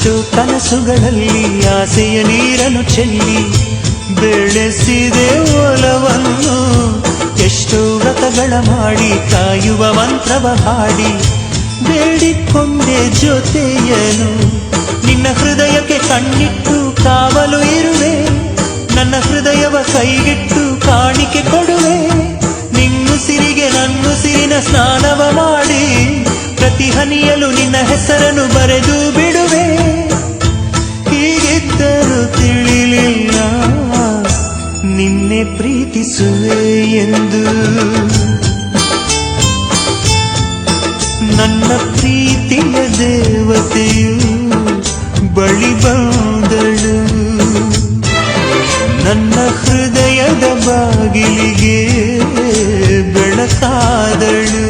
ಎಷ್ಟೋ ಕನಸುಗಳಲ್ಲಿ ಆಸೆಯ ನೀರನ್ನು ಚೆಲ್ಲಿ ಬೆಳೆಸಿದೆ ಒಲವನ್ನು. ಎಷ್ಟೋ ವ್ರತಗಳ ಮಾಡಿ ಕಾಯುವ ಮಂತ್ರವ ಹಾಡಿ ಬೇಡಿಕೊಂಡೆ ಜೊತೆಯನು. ನಿನ್ನ ಹೃದಯಕ್ಕೆ ಕಣ್ಣಿಟ್ಟು ಕಾವಲು ಇರುವೆ, ನನ್ನ ಹೃದಯವ ಕೈಗಿಟ್ಟು ಕಾಣಿಕೆ ಕೊಡುವೆ. ನಿನ್ನುಸಿರಿಗೆ ನನ್ನುಸಿರಿನ ಸ್ನಾನವ ಮಾಡಿ ಪ್ರತಿ ಹನಿಯಲು ನಿನ್ನ ಹೆಸರನ್ನು ಬರೆದು ಬಿಡುವೆ. ಹೀಗಿದ್ದರೂ ತಿಳಿಲಿಲ್ಲ ನಿನ್ನೆ ಪ್ರೀತಿಸುವೆ ಎಂದು. ನನ್ನ ಪ್ರೀತಿಯ ದೇವತೆಯು ಬಳಿ ಬಂದಳು, ನನ್ನ ಹೃದಯದ ಬಾಗಿಲಿಗೆ ಬೆಳಕಾದಳು.